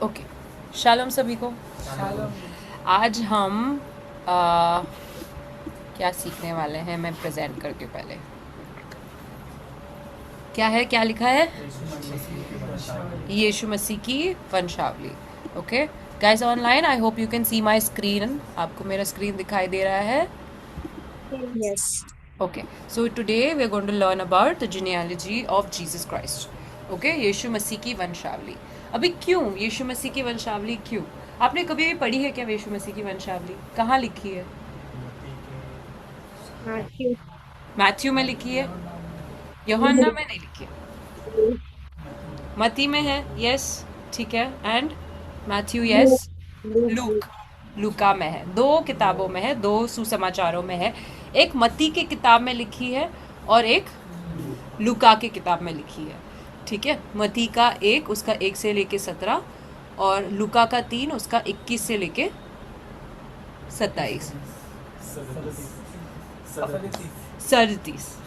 Okay, shalom सभी को। आज हम क्या सीखने वाले हैं, मैं प्रेजेंट करती हूँ पहले। क्या है, क्या लिखा है? यीशु मसीह की वंशावली। Okay guys online, I hope you can see my screen. आपको मेरा स्क्रीन दिखाई दे रहा है? Yes. Okay, so today we are going to learn about the genealogy of Jesus Christ. Okay, यीशु मसीह की वंशावली। अभी क्यों यीशु मसीह की वंशावली, क्यों? आपने कभी भी पढ़ी है क्या यीशु मसीह की वंशावली? कहाँ लिखी है? Matthew. मैथ्यू में लिखी है, यूहन्ना में नहीं लिखी है। मती में है, यस, ठीक है। And Matthew, yes. Luke. Luke. Look, लूका में है। दो किताबों में है, दो सुसमाचारों में है। एक मती की किताब में लिखी है और एक लूका की किताब में लिखी है। ठीक है, मती का एक, उसका 1 से लेके 17, और लूका का 3, उसका 21 से लेके 27। 37,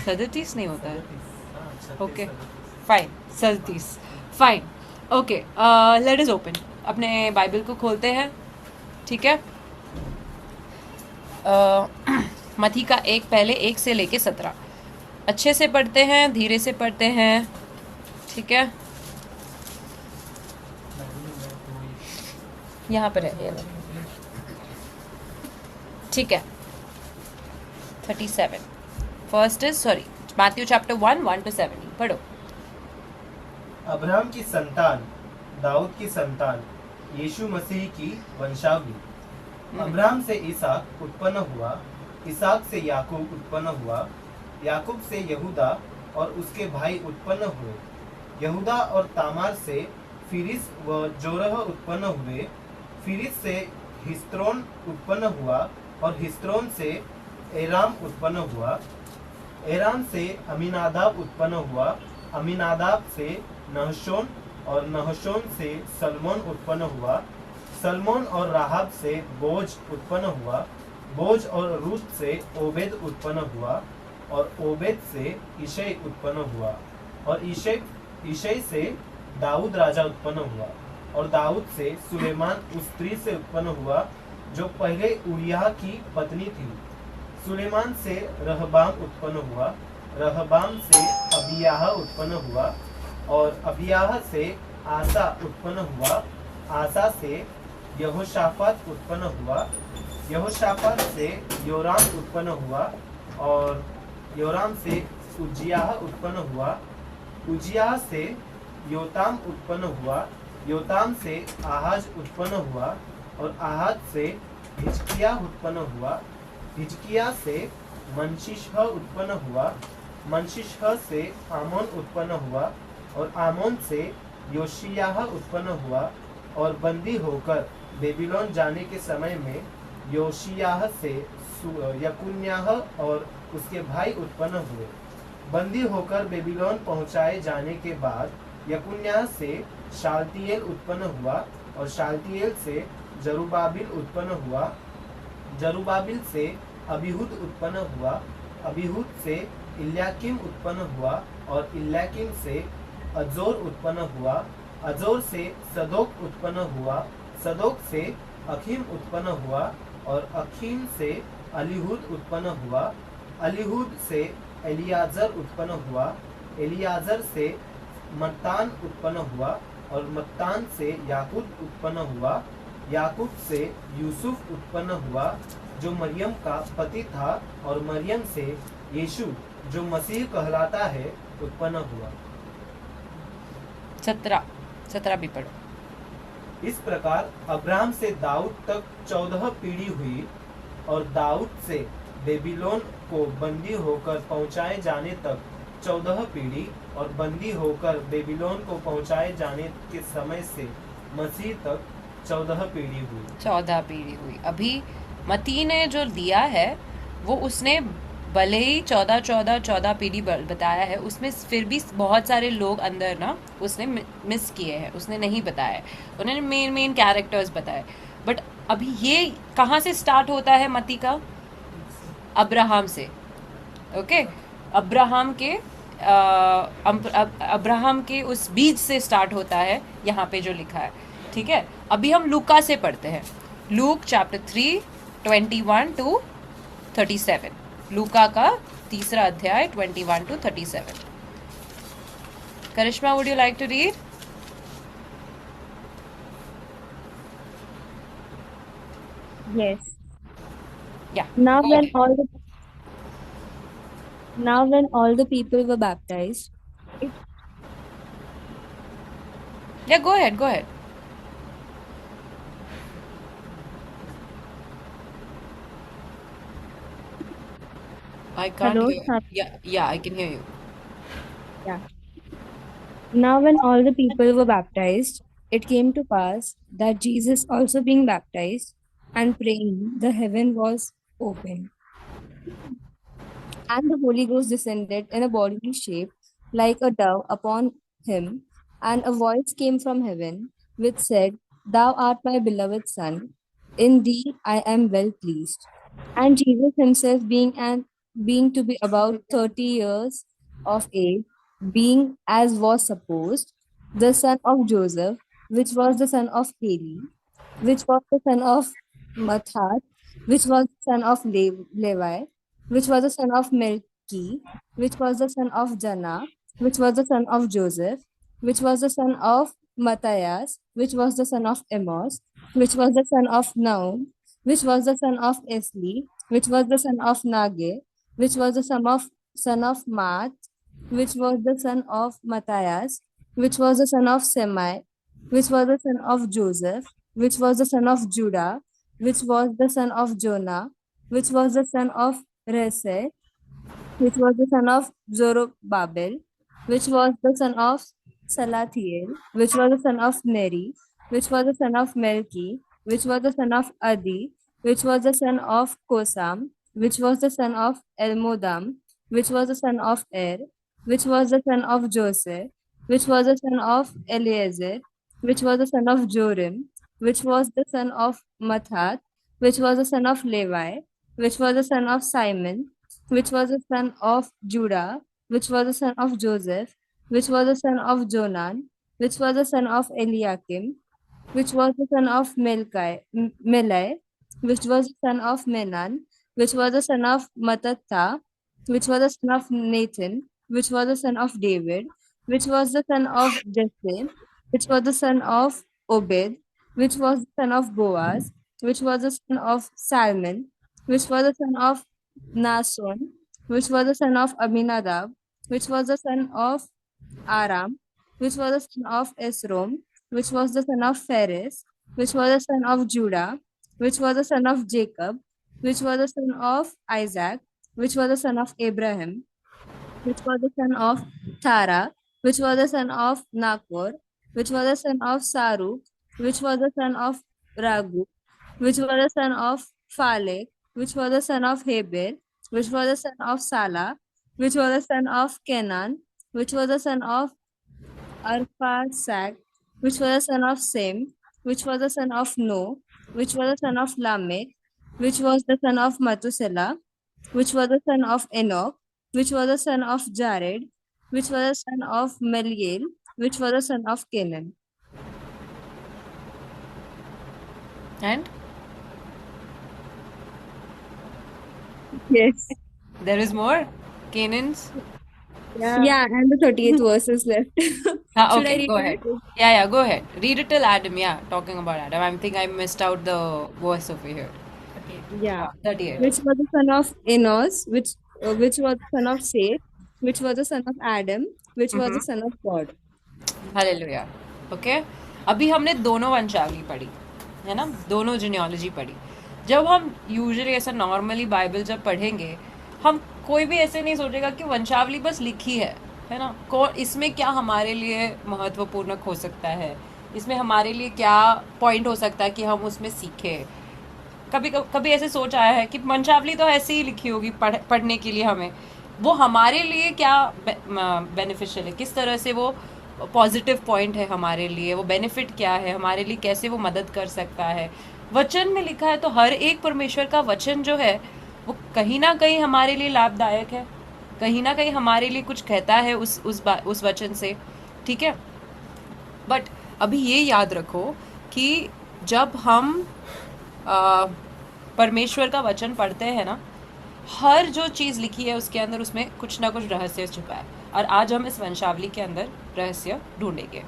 37 नहीं होता है। Okay fine, 37, fine. Okay, let us open. अपने बाइबल को खोलते हैं, ठीक है। मती का एक, पहले 1 से लेके 17। अच्छे से पढ़ते हैं, धीरे से पढ़ते हैं, ठीक है। यहाँ पर है ये लो। ठीक है, 37। First is, sorry, Matthew chapter 1 to 17 पढ़ो। अब्राहम की संतान, दाऊद की संतान, यीशु मसीह की वंशावली। अब्राहम से इसहाक उत्पन्न हुआ, इसहाक से याकूब उत्पन्न हुआ, याकूब से यहूदा और उसके भाई उत्पन्न हुए। यहूदा और तामार से फिरिस व जोरह उत्पन्न हुए। फिरिस से हिस्रोन उत्पन्न हुआ और हिस्रोन से एराम उत्पन्न हुआ। एराम से अमीनादाब उत्पन्न हुआ। अमीनादाब से नहशोन और नहशोन से सलमोन उत्पन्न हुआ। सलमोन और राहाब से बोज उत्पन्न हुआ। बोज और रूत से ओबेद उत्पन्न हुआ और ओबेद से इशै उत्पन्न हुआ और इशै से दाऊद राजा उत्पन्न हुआ और दाऊद से सुलेमान उस स्त्री से उत्पन्न हुआ जो पहले उरिय्याह की पत्नी थी। सुलेमान से रहबाम उत्पन्न हुआ, रहबाम से अबियाह उत्पन्न हुआ और अबियाह से आसा उत्पन्न हुआ। आसा से यहोशाफात उत्पन्न हुआ। यहोशाफात से योराम उत्पन्न हुआ और योराम से उज्जियाह उत्पन्न हुआ। उज्जियाह से योताम उत्पन्न हुआ। योताम से आहाज उत्पन्न हुआ और आहाज से हिजकिय्याह उत्पन्न हुआ। हिजकिय्याह से मनशिशह उत्पन्न हुआ। मनशिशह से आमोन उत्पन्न हुआ और आमोन से योशियाह उत्पन्न हुआ और बंदी होकर बेबीलोन जाने के समय में योशियाह से यकुन्याह और उसके भाई उत्पन्न हुए। बंदी होकर बेबीलोन पहुंचाए जाने के बाद यकुन्याह से शालतिएल उत्पन्न हुआ और शालतिएल से जरुब्बाबिल उत्पन्न हुआ। जरुब्बाबिल से अबीहूद उत्पन्न हुआ। अबीहूद से इल्याकीम उत्पन्न हुआ और इल्याकीम से अजोर उत्पन्न हुआ। अजोर से सदोक उत्पन्न हुआ। सदोक से अखीम उत्पन्न हुआ और अखीम से अलीहूद उत्पन्न हुआ। अलीहूद से एलियाजर उत्पन्न हुआ। एलियाजर से मत्तान उत्पन्न हुआ और मत्तान से याकूब उत्पन्न हुआ। याकूब से यूसुफ उत्पन्न हुआ जो मरियम का पति था और मरियम से यीशु जो मसीह कहलाता है उत्पन्न हुआ। 17 भी पढ़ो। इस प्रकार अब्राहम से दाऊद तक 14 पीढ़ी हुई और दाऊद से बेबीलोन को बंदी होकर पहुंचाए जाने तक 14 पीढ़ी और बंदी होकर बेबीलोन को पहुंचाए जाने के समय से मसीह तक 14 पीढ़ी हुई। 14 पीढ़ी हुई। अभी मती ने जो दिया है वो उसने भले ही 14 पीढ़ी बताया है, उसमें फिर भी बहुत सारे लोग अंदर ना उसने मिस किए हैं, उसने नहीं बताया। उन्होंने मेन कैरेक्टर्स बताए। बट अभी ये कहाँ से स्टार्ट होता है मती का? अब्राहम से। ओके, अब्राहम के अब्राहम के उस बीज से स्टार्ट होता है यहाँ पे जो लिखा है। ठीक है, अभी हम लूका से पढ़ते हैं। Luke chapter 3 21 to 37। लूका का तीसरा अध्याय 21 to 37। Karishma, would you like to read? Yes. Yeah. Now Go when ahead. all the people were baptized, it, Yeah, go ahead, go ahead. I can't hello, hear. Yeah, I can hear you. yeah. Now when all the people were baptized, it came to pass that Jesus also being baptized and praying, the heaven was opened, and the Holy Ghost descended in a bodily shape like a dove upon him, and a voice came from heaven which said, Thou art my beloved Son, in thee I am well pleased. And Jesus himself being to be about 30 years of age, being as was supposed, the son of Joseph, which was the son of Heli, which was the son of Matthat, which was the son of Levi, which was the son of Melchi, which was the son of Jana, which was the son of Joseph, which was the son of Matthias, which was the son of Amos, which was the son of Naum, which was the son of Esli, which was the son of Nage, which was the son of Mat, which was the son of Matthias, which was the son of Semai, which was the son of Joseph, which was the son of Judah, which was the son of Jonah, which was the son of Rese, which was the son of Zorobabel, which was the son of Salathiel, which was the son of Neri, which was the son of Melchi, which was the son of Adi, which was the son of Kosam, which was the son of Elmodam, which was the son of Er, which was the son of Joseph, which was the son of Eliezer, which was the son of Jorim, which was the son of Mathat, which was the son of Levi, which was the son of Simon, which was the son of Judah, which was the son of Joseph, which was the son of Jonan, which was the son of Eliakim, which was the son of Melai, which was the son of Menan, which was the son of Mattatha, which was the son of Nathan, which was the son of David, which was the son of Jesse, which was the son of Obed, which was the son of Boaz, which was the son of Salmon, which was the son of Nason, which was the son of Aminadab, which was the son of Aram, which was the son of Esrom, which was the son of Phares, which was the son of Judah, which was the son of Jacob, which was the son of Isaac, which was the son of Abraham, which was the son of Tara, which was the son of Nakor, which was the son of Saru, which was the son of Ragu, which was the son of Phalek, which was the son of Heber, which was the son of Salah, which was the son of Kenan, which was the son of Arphaxad, which was the son of Sem, which was the son of No, which was the son of Lamech, which was the son of Methuselah, which was the son of Enoch, which was the son of Jared, which was the son of Meliel, which was the son of Canaan. And Yes. there is more. Canaan's. Yeah, and the 38th verse is left. Should I Okay, read go it? ahead. Yeah, go ahead. Read it till Adam. Yeah, talking about Adam. I think I missed out the verse over here. Yeah. 38. Which was the son of Enos, which was the son of Seth, which was the son of Adam, which was the son of God. Hallelujah. Okay, अभी हमने दोनों वंशावली पढ़ी है ना, दोनों genealogy पढ़ी। जब हम यूजुअली ऐसा नॉर्मली बाइबल जब पढ़ेंगे, हम कोई भी ऐसे नहीं सोचेगा कि वंशावली बस लिखी है ना, इसमें क्या हमारे लिए महत्वपूर्ण हो सकता है, इसमें हमारे लिए क्या पॉइंट हो सकता है कि हम उसमें सीखें। कभी कभी ऐसे सोच आया है कि वंशावली तो ऐसे ही लिखी होगी पढ़ने के लिए, हमें वो हमारे लिए क्या बेनिफिशियल है, किस तरह से वो पॉजिटिव पॉइंट है हमारे लिए, वो बेनिफिट क्या है हमारे लिए, कैसे वो मदद कर सकता है। वचन में लिखा है तो हर एक परमेश्वर का वचन जो है वो कहीं ना कहीं हमारे लिए लाभदायक है, कहीं ना कहीं हमारे लिए कुछ कहता है उस वचन से, ठीक है। बट अभी ये याद रखो कि जब हम आ, परमेश्वर का वचन पढ़ते हैं ना, हर जो चीज़ लिखी है उसके अंदर उसमें कुछ ना कुछ रहस्य छुपा है, और आज हम इस वंशावली के अंदर रहस्य ढूंढेंगे।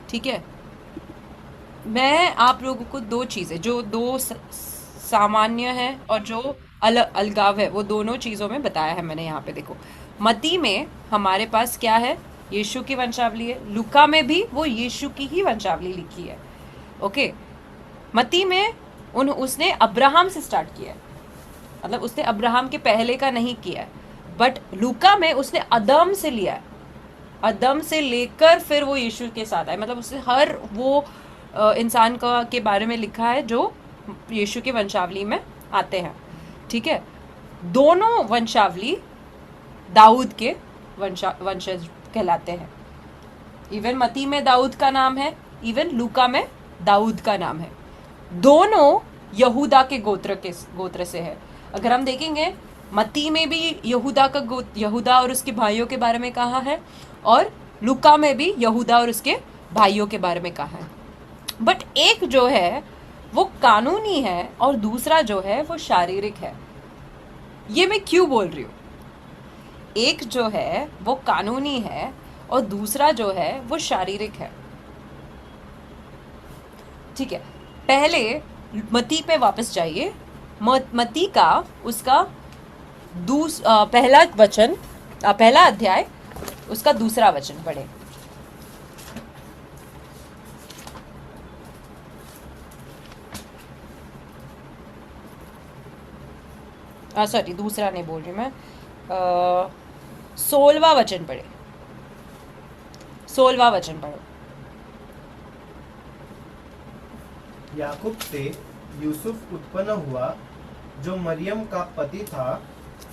ठीक है, मैं आप लोगों को दो चीज़ें जो दो सामान्य है और जो अलगाव है, वो दोनों चीज़ों में बताया है मैंने यहाँ पे। देखो, मती में हमारे पास क्या है, यीशु की वंशावली है। लूका में भी वो यीशु की ही वंशावली लिखी है। ओके, मती में उसने अब्राहम से स्टार्ट किया है, मतलब उसने अब्राहम के पहले का नहीं किया है। बट लूका में उसने अदम से लिया है, अदम से लेकर फिर वो यीशु के साथ आए, मतलब उसने हर वो इंसान का के बारे में लिखा है जो यीशु की वंशावली में आते हैं। ठीक है, दोनों वंशावली दाऊद के वंशज कहलाते हैं। इवन मती में दाऊद का नाम है, इवन लूका में दाऊद का नाम है। दोनों यहूदा के गोत्र से है। अगर हम देखेंगे, मती में भी यहूदा और उसके भाइयों के बारे में कहा है, और लूका में भी यहूदा और उसके भाइयों के बारे में कहा है। बट एक जो है वो कानूनी है और दूसरा जो है वो शारीरिक है। ये मैं क्यों बोल रही हूँ? एक जो है वो कानूनी है और दूसरा जो है वो शारीरिक है। ठीक है, पहले मती पे वापस जाइए। मती का उसका पहला वचन, पहला अध्याय, उसका दूसरा वचन पढ़े। सॉरी, दूसरा नहीं बोल रही मैं, 16वां वचन पढ़े, 16वां वचन पढ़ो। याकूब से यूसुफ उत्पन्न हुआ जो मरियम का पति था,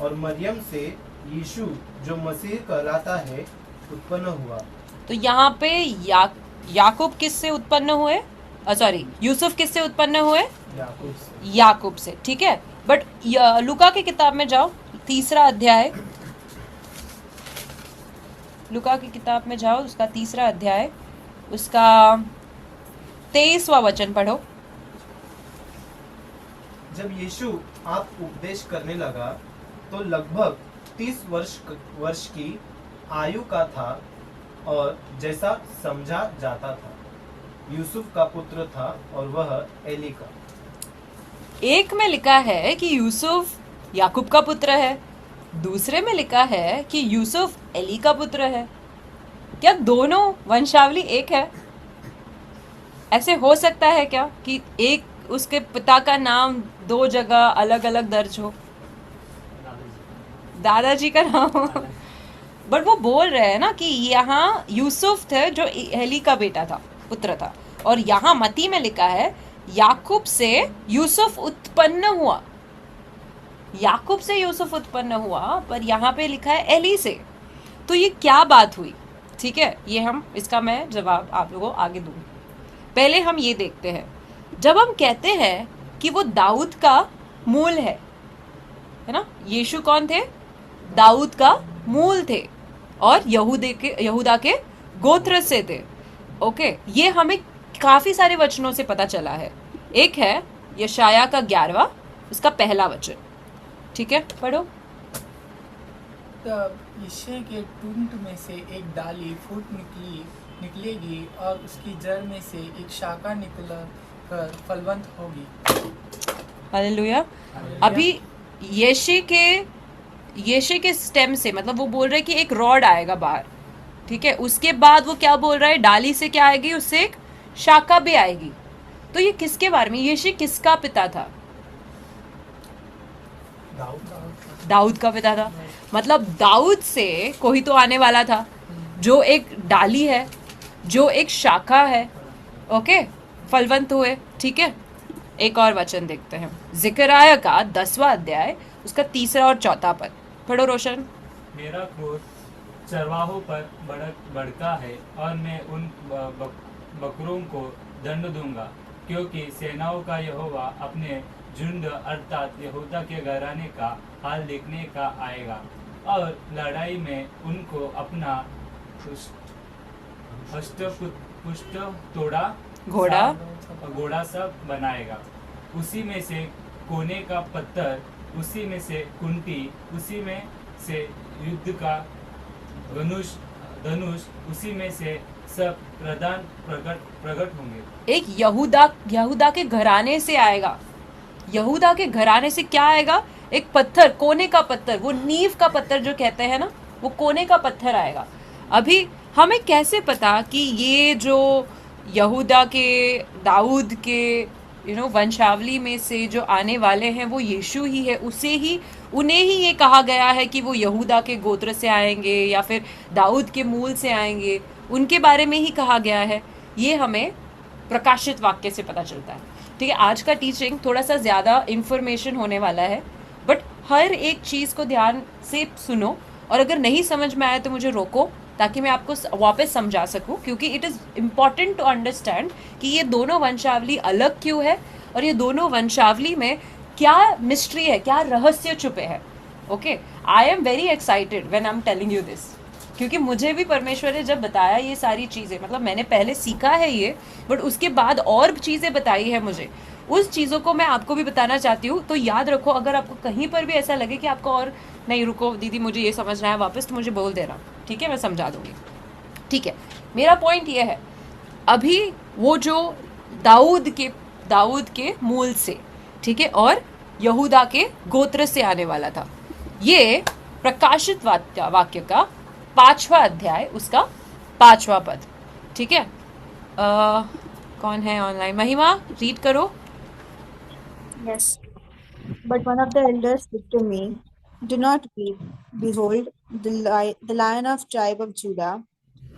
और मरियम से यीशु जो मसीह कहलाता है उत्पन्न हुआ। तो यहाँ पे याकूब किससे उत्पन्न हुए? सॉरी, यूसुफ किससे उत्पन्न हुए? याकूब से। ठीक है, बट लूका की किताब में जाओ, तीसरा अध्याय, लूका की किताब में जाओ, उसका तीसरा अध्याय, उसका 23वां वचन पढ़ो। जब यीशु आप उपदेश करने लगा तो लगभग 30 वर्ष की आयु का था, और जैसा समझा जाता था यूसुफ का पुत्र था और वह एली का। एक में लिखा है कि यूसुफ याकूब का पुत्र है, दूसरे में लिखा है कि यूसुफ एली का पुत्र है। क्या दोनों वंशावली एक है? ऐसे हो सकता है क्या कि एक उसके पिता का नाम दो जगह अलग अलग दर्ज हो? दादाजी का नाम हो, बट वो बोल रहे हैं ना कि यहाँ यूसुफ थे जो एली का बेटा था, पुत्र था, और यहाँ मती में लिखा है याकूब से यूसुफ उत्पन्न हुआ, याकूब से यूसुफ उत्पन्न हुआ, पर यहाँ पे लिखा है एली से। तो ये क्या बात हुई? ठीक है, ये हम इसका मैं जवाब आप लोगों को आगे दूंगी। पहले हम ये देखते हैं, जब हम कहते हैं कि वो दाऊद का मूल है ना, यीशु कौन थे? दाऊद का मूल थे और यहूदा के गोत्र से थे। ओके, ये हमें काफी सारे वचनों से पता चला है। एक है यशाया का 11वां, उसका पहला वचन। ठीक है, पढ़ो। तब यिशै के टूंट में से एक डाली फूट निकलेगी और उसकी जड़ में से एक शाखा निकल कर फलवंत होगी। हालेलुया। अभी यीशु के स्टेम से, मतलब वो बोल रहे कि एक रॉड आएगा बाहर। ठीक है, उसके बाद वो क्या बोल रहा है? डाली से क्या आएगी? उससे एक शाखा भी आएगी। तो ये किसके बारे में? यीशु किसका पिता था? दाऊद का पिता था। मतलब दाऊद से कोई तो आने वाला था जो एक डाली है, जो एक शाखा है। ओके, फलवंत हुए। ठीक है, एक और वचन देखते हैं, जिकराया का 10वां अध्याय, उसका 3रा और 4था पद पढ़ो रोशन। मेरा क्रोध चरवाहों पर भड़का है और मैं उन बकरों को दंड दूंगा, क्योंकि सेनाओं का यहोवा अपने झुंड अर्थात यहूदा के घराने का हाल देखने का आएगा, और लड़ाई में उनको अपना पुष्ट तोड़ा घोड़ा सब बनाएगा। उसी में से कोने का पत्थर, उसी में से कुंटी, उसी में से युद्ध का धनुष, उसी में से सब प्रधान प्रकट होंगे। एक यहूदा के घराने से आएगा। यहूदा के घराने से क्या आएगा? एक पत्थर, कोने का पत्थर, वो नींव का पत्थर जो कहते हैं ना, वो कोने का पत्थर आएगा। अभी हमें कैसे पता कि ये जो यहूदा के, दाऊद के वंशावली में से जो आने वाले हैं वो यीशु ही है? उन्हें ही ये कहा गया है कि वो यहूदा के गोत्र से आएंगे या फिर दाऊद के मूल से आएंगे, उनके बारे में ही कहा गया है। ये हमें प्रकाशित वाक्य से पता चलता है। ठीक है, आज का टीचिंग थोड़ा सा ज़्यादा इंफॉर्मेशन होने वाला है, बट हर एक चीज़ को ध्यान से सुनो, और अगर नहीं समझ में आए तो मुझे रोको, ताकि मैं आपको वापस समझा सकूं, क्योंकि it is important to understand कि ये दोनों वंशावली अलग क्यों है और ये दोनों वंशावली में क्या मिस्ट्री है, क्या रहस्य छुपे हैं। Okay, I am very excited when I am telling you this, क्योंकि मुझे भी परमेश्वर ने जब बताया ये सारी चीज़ें, मतलब मैंने पहले सीखा है ये, बट उसके बाद और चीज़ें बताई है मुझे, उस चीज़ों को मैं आपको भी बताना चाहती हूँ। तो याद रखो, अगर आपको कहीं पर भी ऐसा लगे कि आपको और नहीं, रुको दीदी मुझे ये समझना है वापस, तो मुझे बोल देना, ठीक है, मैं समझा दूंगी। ठीक है, मेरा पॉइंट ये है, अभी वो जो दाऊद के मूल से, ठीक है, और यहूदा के गोत्र से आने वाला था, ये प्रकाशित वाक्य का 5वां अध्याय, उसका 5वां पद। ठीक है, कौन है ऑनलाइन? महिमा, रीड करो। Yes. But one of the elders said to me, "Do not weep. Behold, the Lion of tribe of Judah,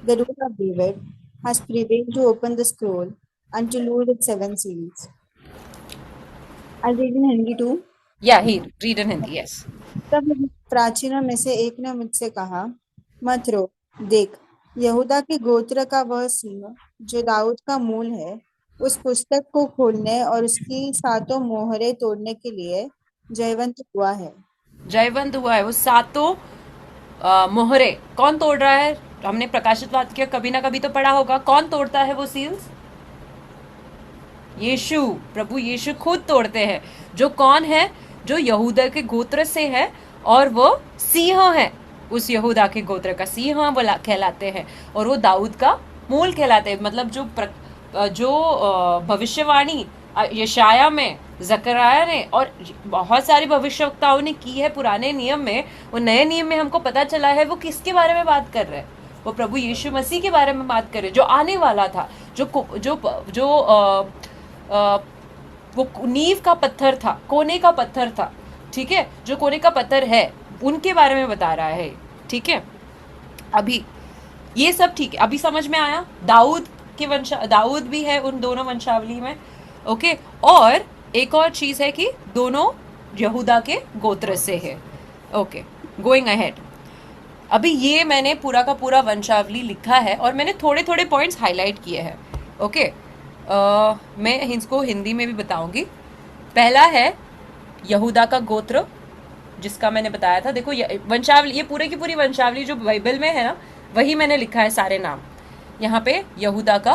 the Root of David, has prevailed to open the scroll and to loose its 7 seals." I'll read in Hindi too. Yeah, he read in Hindi, yes. तब प्राचीनों में से एक ने मुझसे कहा, मत रो, देख, यहूदा के गोत्र का वह सिंह जो दाऊद का मूल है, उस पुस्तक को खोलने और उसकी 7 मोहरें तोड़ने के लिए जयवंत हुआ है। जयवंत हुआ है। वो 7 मोहरे कौन तोड़ रहा है? हमने प्रकाशित वाक्य कभी ना कभी तो पढ़ा होगा। कौन तोड़ता है वो सील्स? यीशु, प्रभु यीशु खुद तोड़ते हैं। जो कौन है? जो यहूदा के गोत्र से है, और वो सिंह है, उस यहूदा के गोत्र का सिंह वो कहलाते हैं, और वो दाऊद का मूल कहलाते हैं। मतलब जो भविष्यवाणी यशाया में, जकरिया ने और बहुत सारी भविष्यवक्ताओं ने की है पुराने नियम में, वो नए नियम में हमको पता चला है वो किसके बारे में बात कर रहे हैं। वो प्रभु यीशु मसीह के बारे में बात कर रहे हैं, जो आने वाला था, वो नींव का पत्थर था, कोने का पत्थर था। ठीक है, जो कोने का पत्थर है, उनके बारे में बता रहा है। ठीक है, अभी ये सब ठीक है, अभी समझ में आया। दाऊद भी है उन दोनों वंशावली में। ओके, और एक और चीज है कि दोनों यहूदा के गोत्र से है। ओके, गोइंग अहेड, अभी ये मैंने पूरा का पूरा वंशावली लिखा है और मैंने थोड़े थोड़े पॉइंट्स हाईलाइट किए हैं। ओके, मैं इसको हिंदी में भी बताऊंगी। पहला है यहूदा का गोत्र, जिसका मैंने बताया था। देखो वंशावली, ये पूरे की पूरी वंशावली जो बाइबल में है ना, वही मैंने लिखा है सारे नाम। यहाँ पे यहूदा का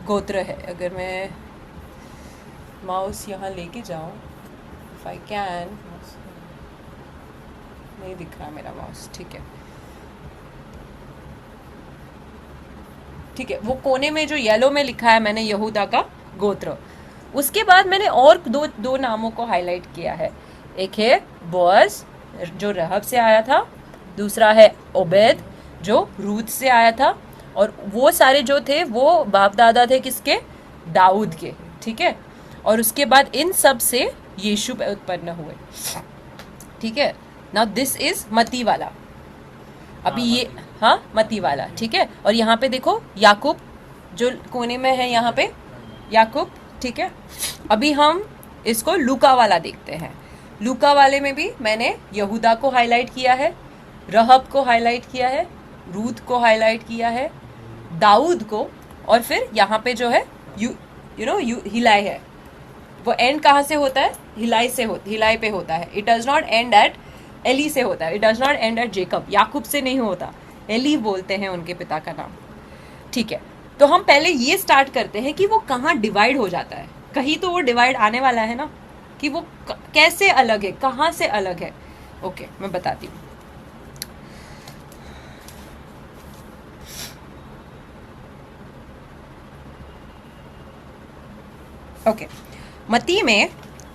गोत्र है। अगर मैं माउस यहाँ लेके जाऊँ, इफ आई कैन, नहीं दिख रहा मेरा माउस। ठीक है, ठीक है, वो कोने में जो येलो में लिखा है मैंने यहूदा का गोत्र। उसके बाद मैंने और दो नामों को हाईलाइट किया है। एक है बोअज, जो रहब से आया था। दूसरा है ओबेद, जो रूत से आया था। और वो सारे जो थे वो बाप दादा थे किसके? दाऊद के। ठीक है, और उसके बाद इन सब से यीशु उत्पन्न हुए। ठीक है, नाउ दिस इज मती वाला। अभी ये मती वाला। ठीक है, और यहाँ पे देखो याकूब जो कोने में है, यहाँ पे याकूब। ठीक है, अभी हम इसको लूका वाला देखते हैं। लूका वाले में भी मैंने यहूदा को हाईलाइट किया है, रहब को हाईलाइट किया है, रूत को हाईलाइट किया है, दाऊद को, और फिर यहाँ पे जो है हिलाई है। वो एंड कहाँ से होता है? हिलाई पे होता है। It does not end at Eli से होता है। It does not end at Jacob, याकूब से नहीं होता। एली बोलते हैं उनके पिता का नाम। ठीक है, तो हम पहले ये स्टार्ट करते हैं कि वो कहाँ डिवाइड हो जाता है। कहीं तो वो डिवाइड आने वाला है ना, कि वो कैसे अलग है, कहाँ से अलग है। ओके, मैं बताती हूँ। ओके, मती में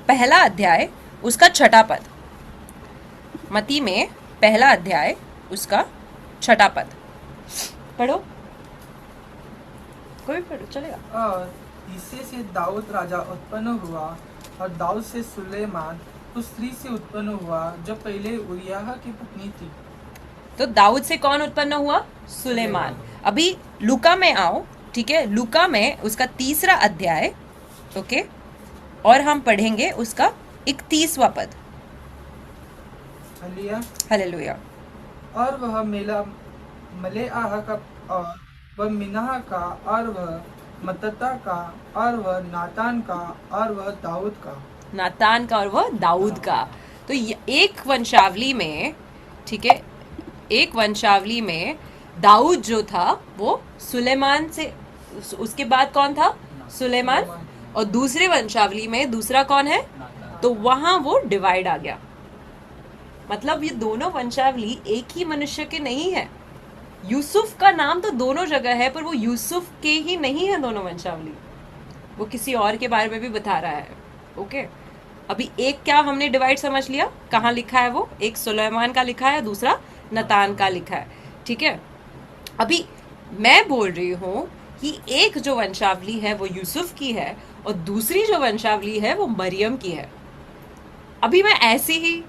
पहला अध्याय उसका छठा पद। मती में पहला अध्याय उसका छठा पद पढ़ो, कोई पढ़ो चलेगा। और ईसे से दाऊद राजा उत्पन्न हुआ, और दाऊद से सुलेमान उस स्त्री से उत्पन्न हुआ जो पहले उरियाह की पत्नी थी। तो दाऊद से कौन उत्पन्न हुआ? सुलेमान। अभी लूका में आओ, ठीक है, लूका में उसका तीसरा अध्याय, ओके, और हम पढ़ेंगे उसका 31वां पद। हालेलुया। और वह मलेआह का, और वह मिनाह का, और वह मत्तता का, और वह नातान का, और वह दाऊद का। नातान का और वह दाऊद का। तो एक वंशावली में, ठीक है, एक वंशावली में दाऊद जो था वो सुलेमान से, उसके बाद कौन था? सुलेमान। और दूसरे वंशावली में दूसरा कौन है? तो वहां वो डिवाइड आ गया। मतलब ये दोनों वंशावली एक ही मनुष्य के नहीं है। यूसुफ का नाम तो दोनों जगह है, पर वो यूसुफ के ही नहीं है दोनों वंशावली, वो किसी और के बारे में भी बता रहा है। ओके, अभी एक क्या हमने डिवाइड समझ लिया, कहाँ लिखा है वो? एक सुलेमान का लिखा है, दूसरा नतान का लिखा है, ठीक है। अभी मैं बोल रही हूँ कि एक जो वंशावली है वो यूसुफ की है, और दूसरी जो वंशावली है वो मरियम की है। अभी मैं ऐसे ही,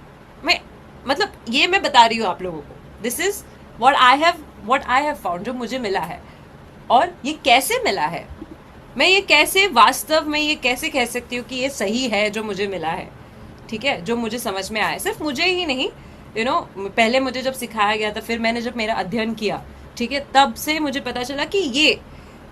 मैं मतलब ये मैं बता रही हूँ आप लोगों को, this is what I have found, जो मुझे मिला है। और ये कैसे मिला है, मैं ये कैसे वास्तव में ये कैसे कह सकती हूँ कि ये सही है जो मुझे मिला है, ठीक है, जो मुझे समझ में आया। सिर्फ मुझे ही नहीं, यू नो, पहले मुझे जब सिखाया गया था, फिर मैंने जब मेरा अध्ययन किया, ठीक है, तब से मुझे पता चला कि ये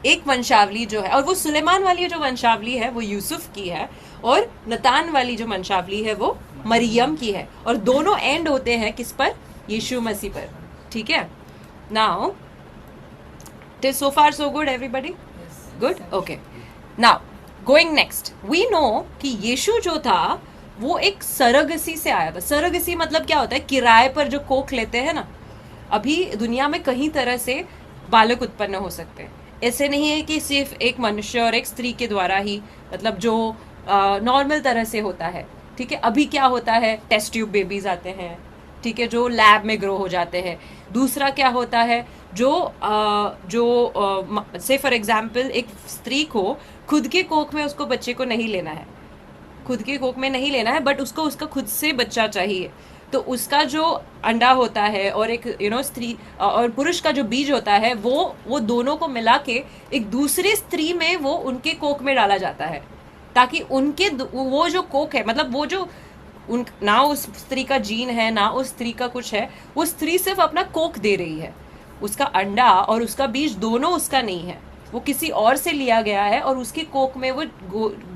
एक वंशावली जो है, और वो सुलेमान वाली जो वंशावली है वो यूसुफ की है, और नतान वाली जो वंशावली है वो मरियम की है, और दोनों एंड होते हैं किस पर? यीशु मसीह पर, ठीक है। Now till so far so good everybody, good, okay. Now going next, we know कि यीशु जो था वो एक सरगसी से आया था। सरगसी मतलब क्या होता है? किराए पर जो कोख लेते हैं ना। अभी दुनिया में कई तरह से बालक उत्पन्न हो सकते हैं, ऐसे नहीं है कि सिर्फ एक मनुष्य और एक स्त्री के द्वारा ही, मतलब जो नॉर्मल तरह से होता है, ठीक है। अभी क्या होता है? टेस्ट ट्यूब बेबीज आते हैं, ठीक है, जो लैब में ग्रो हो जाते हैं। दूसरा क्या होता है, से फॉर एग्जाम्पल एक स्त्री को खुद के कोख में उसको बच्चे को नहीं लेना है, खुद के कोख में नहीं लेना है, बट उसको उसका खुद से बच्चा चाहिए। तो उसका जो अंडा होता है और एक स्त्री और पुरुष का जो बीज होता है, वो दोनों को मिला के एक दूसरी स्त्री में वो उनके कोख में डाला जाता है, ताकि उनके वो जो कोख है, मतलब वो जो ना उस स्त्री का जीन है ना उस स्त्री का कुछ है, वो स्त्री सिर्फ अपना कोख दे रही है। उसका अंडा और उसका बीज दोनों उसका नहीं है, वो किसी और से लिया गया है, और उसके कोख में वो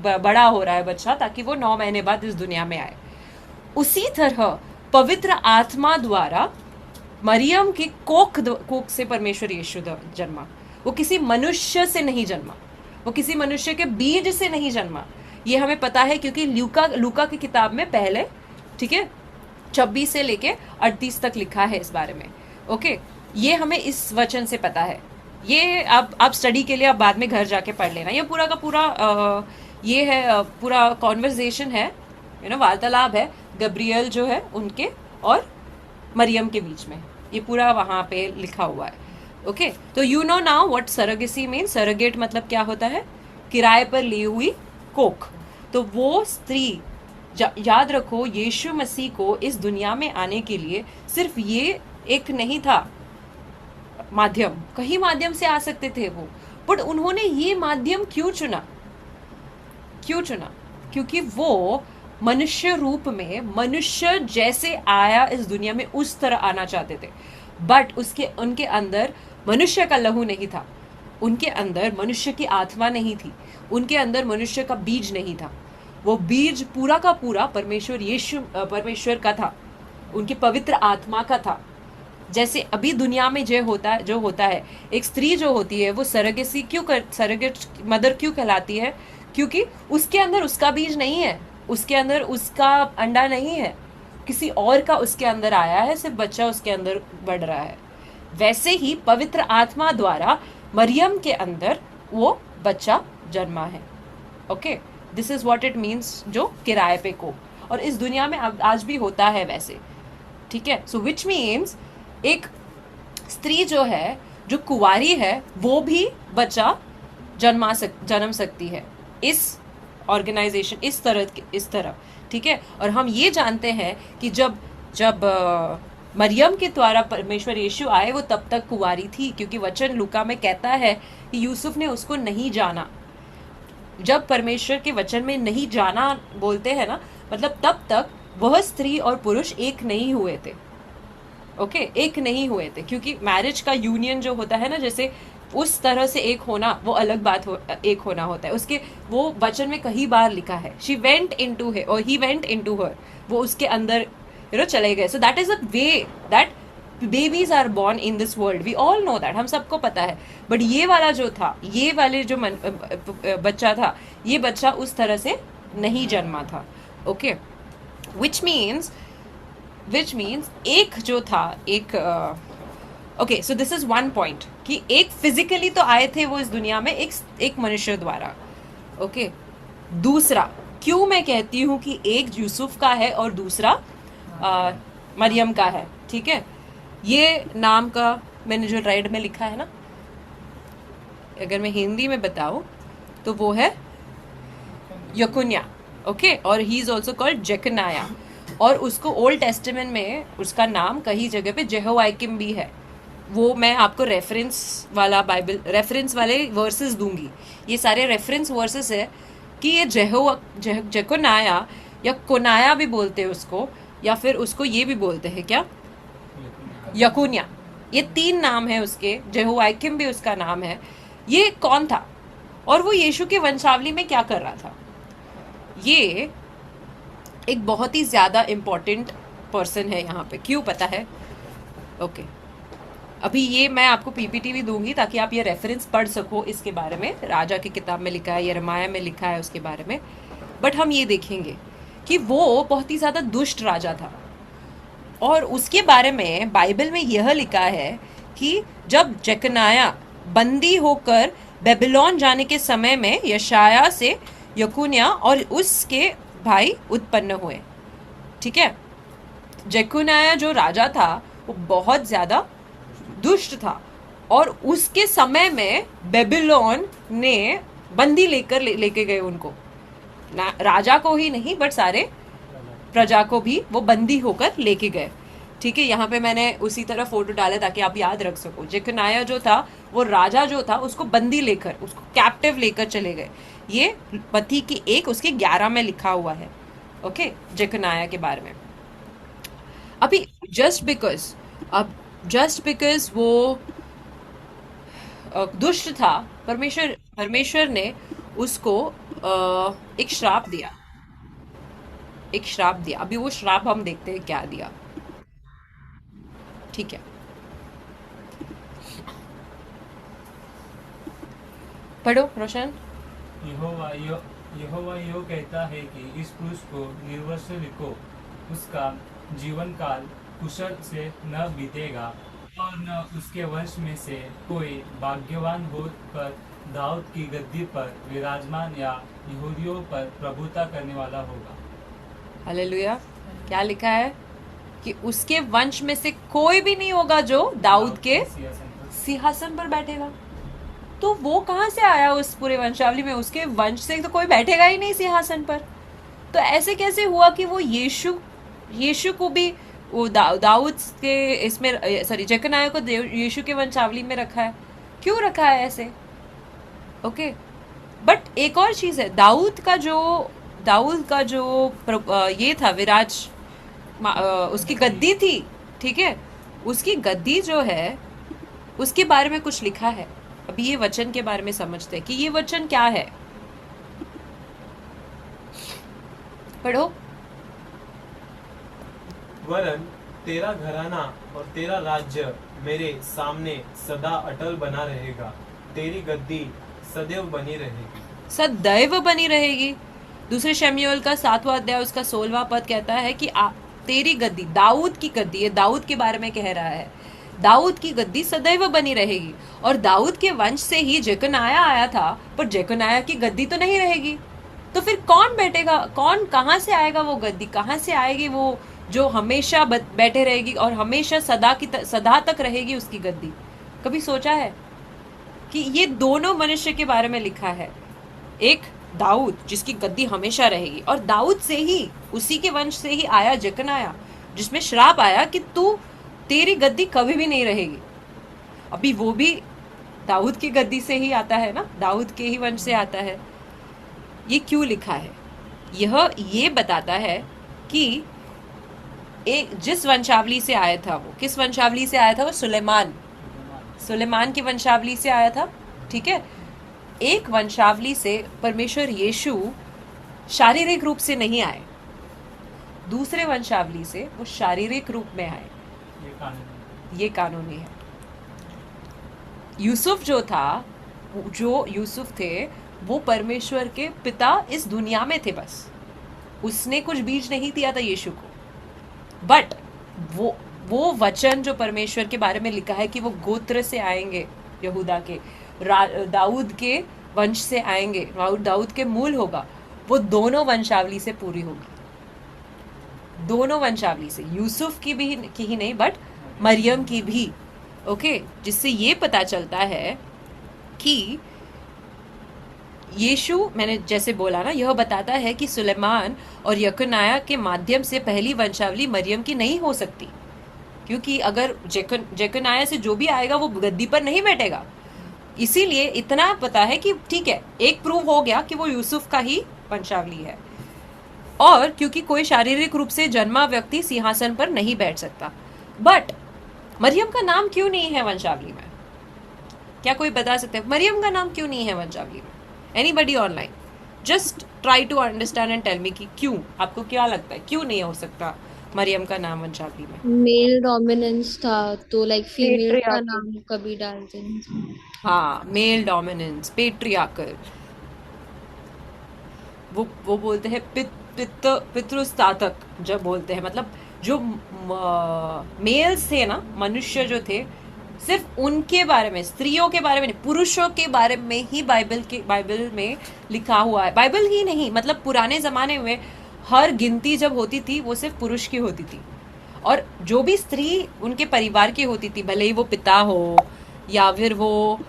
बड़ा हो रहा है बच्चा, ताकि वो 9 महीने बाद इस दुनिया में आए। उसी तरह पवित्र आत्मा द्वारा मरियम के कोख से परमेश्वर यीशु जन्मा। वो किसी मनुष्य से नहीं जन्मा, वो किसी मनुष्य के बीज से नहीं जन्मा। ये हमें पता है क्योंकि लूका की किताब में पहले, ठीक है, 26 से लेके 38 तक लिखा है इस बारे में। ओके, ये हमें इस वचन से पता है। ये आप स्टडी के लिए आप बाद में घर जाके पढ़ लेना। ये पूरा का पूरा ये है, पूरा कॉन्वर्सेशन है, वार्तालाप है गब्रियल जो है उनके और मरियम के बीच में। ये पूरा वहाँ पे लिखा हुआ है। ओके, तो you know now what surrogacy mean. Surrogate मतलब क्या होता है? किराए पर ली हुई कोख। तो वो स्त्री, याद रखो, यीशु मसीह को इस दुनिया में आने के लिए सिर्फ ये एक नहीं था माध्यम, कई माध्यम से आ सकते थे वो, बट उन्होंने ये माध्यम क्यों चुना? क्योंकि वो मनुष्य रूप में, मनुष्य जैसे आया इस दुनिया में उस तरह आना चाहते थे, बट उनके अंदर मनुष्य का लहू नहीं था, उनके अंदर मनुष्य की आत्मा नहीं थी, उनके अंदर मनुष्य का बीज नहीं था। वो बीज पूरा का पूरा परमेश्वर का था, उनकी पवित्र आत्मा का था। जैसे अभी दुनिया में जो होता है, एक स्त्री जो होती है वो सरोगेसी सरोगेट मदर क्यों कहलाती है? क्योंकि उसके अंदर उसका बीज नहीं है, उसके अंदर उसका अंडा नहीं है, किसी और का उसके अंदर आया है, सिर्फ बच्चा उसके अंदर बढ़ रहा है। वैसे ही पवित्र आत्मा द्वारा मरियम के अंदर वो बच्चा जन्मा है। Okay, this is what it means जो किराए पे को, और इस दुनिया में आज भी होता है वैसे, ठीक है। सो विच मीन्स एक स्त्री जो है, जो कुंवारी है, वो भी बच्चा जन्म सकती है इस ऑर्गेनाइजेशन, इस तरह, ठीक है। और हम ये जानते हैं कि जब जब मरियम के द्वारा परमेश्वर यीशु आए, वो तब तक कुंवारी थी, क्योंकि वचन लूका में कहता है कि यूसुफ ने उसको नहीं जाना। जब परमेश्वर के वचन में नहीं जाना बोलते हैं ना, मतलब तब तक वह स्त्री और पुरुष एक नहीं हुए थे। ओके, एक नहीं हुए थे, क्योंकि मैरिज का यूनियन जो होता है ना, जैसे उस तरह से एक होना, वो अलग बात एक होना होता है। उसके वो वचन में कई बार लिखा है, शी वेंट इनटू हिम और ही वेंट इनटू हर, वो उसके अंदर चले गए। So that is a way that babies are born in this world, we all know that, हम सबको पता है। बट ये वाला जो था, ये वाले जो बच्चा था, ये बच्चा उस तरह से नहीं जन्मा था। ओके, विच मीन्स एक जो था, एक okay, so this is one point कि एक फिजिकली तो आए थे वो इस दुनिया में एक मनुष्य द्वारा। ओके, दूसरा क्यों मैं कहती हूँ कि एक यूसुफ का है और दूसरा मरियम का है, ठीक है। ये नाम का मैंने जो राइड में लिखा है ना, अगर मैं हिंदी में बताऊं तो वो है यकुन्या। ओके, और ही इज ऑल्सो कॉल्ड जेकनाया, और उसको ओल्ड टेस्टामेंट में उसका नाम कई जगह पे जेहोयाकिम भी है। वो मैं आपको रेफरेंस वाले वर्सेस दूंगी। ये सारे रेफरेंस वर्सेस है कि ये जेकोनाया या कोनाया भी बोलते हैं उसको, या फिर उसको ये भी बोलते हैं क्या, यकुन्या। ये 3 नाम है उसके, जेहोयाकिम भी उसका नाम है। ये कौन था और वो यीशु के वंशावली में क्या कर रहा था? ये एक बहुत ही ज्यादा इम्पोर्टेंट पर्सन है यहाँ पे। क्यों पता है? ओके, अभी ये मैं आपको पीपीटी भी दूंगी ताकि आप ये रेफरेंस पढ़ सको इसके बारे में। राजा की किताब में लिखा है, यिर्मयाह में लिखा है उसके बारे में। बट हम ये देखेंगे कि वो बहुत ही ज्यादा दुष्ट राजा था, और उसके बारे में बाइबल में यह लिखा है कि जब जेकनाया बंदी होकर बेबीलोन जाने के समय में यशाया से यकुन्या और उसके भाई उत्पन्न हुए, ठीक है। जेकुनाया जो राजा था वो बहुत ज्यादा दुष्ट था, और उसके समय में बेबीलोन ने बंदी लेके गए उनको, राजा को ही नहीं बट सारे प्रजा को भी वो बंदी होकर लेके गए, ठीक है। यहाँ पे मैंने उसी तरह फोटो डाले ताकि आप याद रख सको। जेकनाया जो था, वो राजा जो था, उसको बंदी लेकर, उसको कैप्टिव लेकर चले गए। ये पति की 1 उसके 11 में लिखा हुआ है। ओके, जेकनाया के बारे में। अभी जस्ट बिकॉज वो दुष्ट था, परमेश्वर ने उसको एक श्राप दिया। अभी वो श्राप हम देखते हैं क्या दिया, ठीक है। पढ़ो रोशन। यहोवा यो कहता है कि इस पुरुष को निर्वंश लिखो, उसका जीवन काल कुशल से न बीतेगा, और न उसके वंश में से कोई भाग्यवान होकर दाऊद की गद्दी पर विराजमान या यहूदियों पर प्रभुता करने वाला होगा। हालेलुया। क्या लिखा है कि उसके वंश में से कोई भी नहीं होगा जो दाऊद के सिंहासन पर बैठेगा। तो वो कहाँ से आया उस पूरे वंशावली में? उसके वंश से तो कोई बैठेगा ही नहीं सिंहासन पर। तो ऐसे कैसे हुआ कि वो यीशु को भी वो दाऊद के इसमें, सॉरी, जेकनाया को यीशु के वंशावली में रखा है? क्यों रखा है ऐसे? ओके, बट एक और चीज है, दाऊद का जो ये था उसकी गद्दी थी, ठीक है। उसकी गद्दी जो है उसके बारे में कुछ लिखा है। अभी ये वचन के बारे में समझते हैं कि ये वचन क्या है। पढ़ो। वरन तेरा घराना और तेरा राज्य मेरे सामने सदा अटल बना रहेगा। तेरी गद्दी सदैव बनी रहेगी। सदैव बनी रहेगी। दूसरे शमूएल का 7वां अध्याय उसका 16वां पद कहता है कि तेरी गद्दी, दाऊद की गद्दी, ये दाऊद के बारे में कह रहा है, दाऊद की गद्दी सदैव बनी रहेगी। और दाऊद के वंश से ही जेकनाया आया था, पर जेकनाया की गद्दी तो नहीं रहेगी। तो फिर कौन बैठेगा, कौन, कहां से आएगा वो गद्दी, कहां से आएगी वो जो हमेशा बैठे रहेगी और हमेशा सदा तक रहेगी उसकी गद्दी? कभी सोचा है कि ये दोनों मनुष्य के बारे में लिखा है? एक दाऊद जिसकी गद्दी हमेशा रहेगी, और दाऊद से ही, उसी के वंश से ही आया जेकनाया, जिसमें श्राप आया कि तेरी गद्दी कभी भी नहीं रहेगी। अभी वो भी दाऊद की गद्दी से ही आता है ना, दाऊद के ही वंश से आता है। ये क्यों लिखा है? ये बताता है कि एक जिस वंशावली से आया था, वो किस वंशावली से आया था? वो सुलेमान की वंशावली से आया था। ठीक है, एक वंशावली से परमेश्वर यीशु शारीरिक रूप से नहीं आए, दूसरे वंशावली से वो शारीरिक रूप में आए। ये कानूनी है। यूसुफ जो था, जो यूसुफ थे, वो परमेश्वर के पिता इस दुनिया में थे, बस उसने कुछ बीज नहीं दिया था यीशु को। बट वो वचन जो परमेश्वर के बारे में लिखा है कि वो गोत्र से आएंगे, यहूदा के, दाऊद के वंश से आएंगे, दाऊद के मूल होगा, वो दोनों वंशावली से पूरी होगी। दोनों वंशावली से, यूसुफ की ही नहीं, बट मरियम की भी। ओके, जिससे ये पता चलता है कि यीशु, मैंने जैसे बोला ना, यह बताता है कि सुलेमान और यकनाया के माध्यम से पहली वंशावली मरियम की नहीं हो सकती, क्योंकि अगर जेकनाया से जो भी आएगा वो गद्दी पर नहीं बैठेगा। इसीलिए इतना पता है कि ठीक है, एक प्रूव हो गया कि वो यूसुफ का ही वंशावली है। और क्योंकि कोई शारीरिक रूप से जन्मा व्यक्ति सिंहासन पर नहीं बैठ सकता। बट मरियम का नाम क्यों नहीं है वंशावली में? क्या कोई बता सकते हैं मरियम का नाम क्यों नहीं है वंशावली में? Anybody online, just try to understand and tell me कि क्यों, आपको क्या लगता है क्यों नहीं हो सकता मरियम का नाम वंशावली में? मेल डोमिनेंस था, तो लाइक फीमेल का Patriarchy. नाम कभी डालते नहीं। हाँ, मेल डोमिनेंस, पेट्रियार्कल। वो बोलते हैं पितृस्तातक, जब बोलते हैं मतलब जो मेल्स थे ना, मनुष्य जो थे, सिर्फ उनके बारे में, स्त्रियों के बारे में नहीं, पुरुषों के बारे में ही बाइबल में लिखा हुआ है। बाइबल ही नहीं, मतलब पुराने जमाने में हर गिनती जब होती थी वो सिर्फ पुरुष की होती थी, और जो भी स्त्री उनके परिवार की होती थी, भले ही वो पिता हो या फिर वो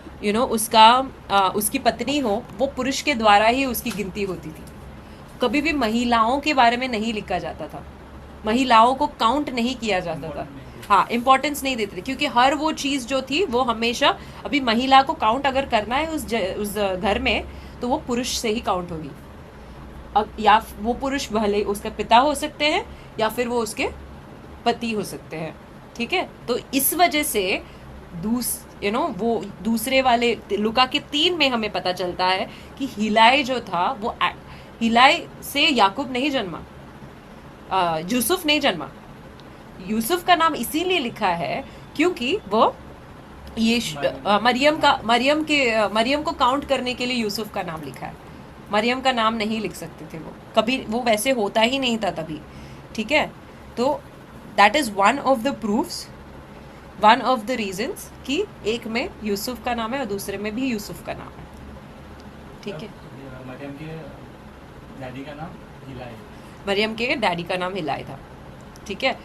उसकी पत्नी हो, वो पुरुष के द्वारा ही उसकी गिनती होती थी। कभी भी महिलाओं के बारे में नहीं लिखा जाता था, महिलाओं को काउंट नहीं किया जाता था। हाँ, इम्पोर्टेंस नहीं देते थे, क्योंकि हर वो चीज जो थी वो हमेशा, अभी महिला को काउंट अगर करना है उस घर में, तो वो पुरुष से ही काउंट होगी। या वो पुरुष भले उसका पिता हो सकते हैं या फिर वो उसके पति हो सकते हैं। ठीक है, तो इस वजह से वो दूसरे वाले लुका के 3 में हमें पता चलता है कि हिलाई जो था, वो हिलाई से याकूब नहीं जन्मा, यूसुफ नहीं जन्मा। यूसुफ का नाम इसीलिए लिखा है क्योंकि वो मरियम को काउंट करने के लिए यूसुफ का नाम लिखा है। मरियम का नाम नहीं लिख सकते थे वो कभी, वो वैसे होता ही नहीं था तभी। ठीक है, तो that is one of the proofs, one of the reasons कि एक में यूसुफ का नाम है और दूसरे में भी यूसुफ का नाम है। ठीक है, मरियम के डैडी का नाम हिलाई, मरियम के डैडी का नाम हिलाई था। ठीक है,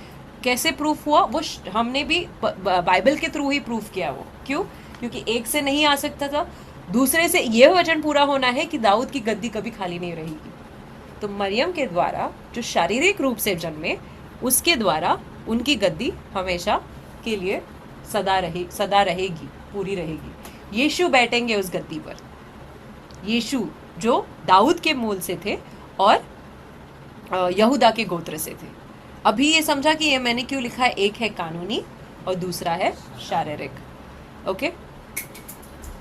कैसे प्रूफ हुआ? वो हमने भी बाइबल के थ्रू ही प्रूफ किया। वो क्यों? क्योंकि एक से नहीं आ सकता था, दूसरे से यह वचन पूरा होना है कि दाऊद की गद्दी कभी खाली नहीं रहेगी। तो मरियम के द्वारा जो शारीरिक रूप से जन्मे, उसके द्वारा उनकी गद्दी हमेशा के लिए सदा रहेगी, पूरी रहेगी। यीशु बैठेंगे उस गद्दी पर, यीशु जो दाऊद के मूल से थे और यहूदा के गोत्र से थे। अभी ये समझा कि ये मैंने क्यों लिखा है, एक है कानूनी और दूसरा है शारीरिक। ओके,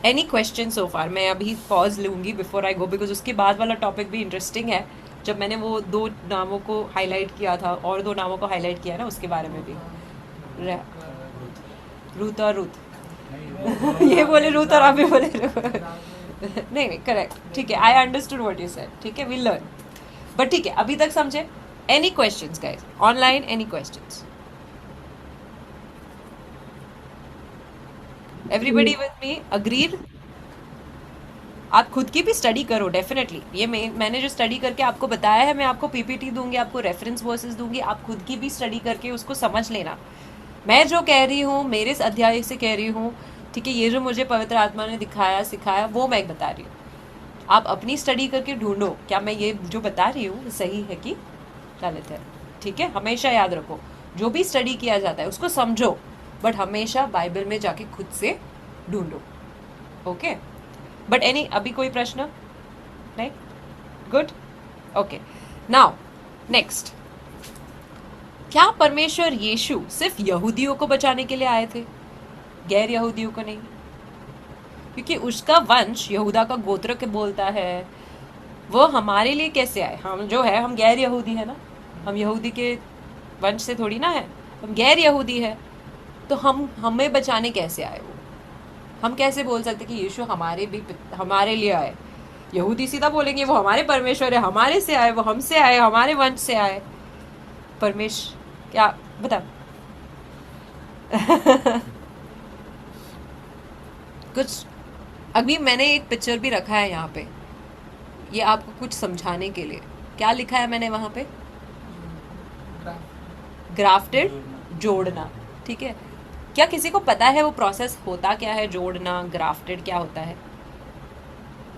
एनी क्वेश्चन सो फार? मैं अभी पॉज लूंगी बिफोर आई गो, बिकॉज उसके बाद वाला टॉपिक भी इंटरेस्टिंग है। जब मैंने वो 2 नामों को हाईलाइट किया था और 2 नामों को हाईलाइट किया ना, उसके बारे में भी रूथ और रूथ ये बोले रूथ और आप भी बोले नहीं नहीं करेक्ट ठीक है I understood what you said ठीक है वी लर्न बट ठीक है अभी तक समझे any questions guys online any questions everybody with me agreed आप खुद की भी स्टडी करो डेफिनेटली ये मैंने जो स्टडी करके आपको बताया है मैं आपको पीपीटी दूंगी आपको रेफरेंस वर्सेस दूंगी आप खुद की भी स्टडी करके उसको समझ लेना मैं जो कह रही हूँ मेरे इस अध्याय से कह रही हूँ ठीक है ये जो मुझे पवित्र आत्मा ने दिखाया सिखाया वो मैं बता रही हूँ आप अपनी स्टडी करके ढूंढो क्या मैं ये जो बता रही हूँ सही है कि गलत है ठीक है हमेशा याद रखो जो भी स्टडी किया जाता है उसको समझो बट हमेशा बाइबल में जाके खुद से ढूंढो ओके बट एनी अभी कोई प्रश्न नहीं गुड ओके नाउ नेक्स्ट क्या परमेश्वर यीशु सिर्फ यहूदियों को बचाने के लिए आए थे गैर यहूदियों को नहीं क्योंकि उसका वंश यहूदा का गोत्र के बोलता है वो हमारे लिए कैसे आए हम जो है हम गैर यहूदी है ना हम यहूदी के वंश से थोड़ी ना है हम गैर यहूदी है तो हम हमें बचाने कैसे आए वो हम कैसे बोल सकते कि यीशु हमारे लिए आए यहूदी सीधा बोलेंगे वो हमारे परमेश्वर है हमारे से आए वो हमसे आए हमारे वंश से आए परमेश्वर क्या बता कुछ अभी मैंने एक पिक्चर भी रखा है यहाँ पे ये आपको कुछ समझाने के लिए क्या लिखा है मैंने वहाँ पे ग्राफ्टेड जोड़ना ठीक है क्या किसी को पता है वो प्रोसेस होता क्या है जोड़ना ग्राफ्टेड क्या होता है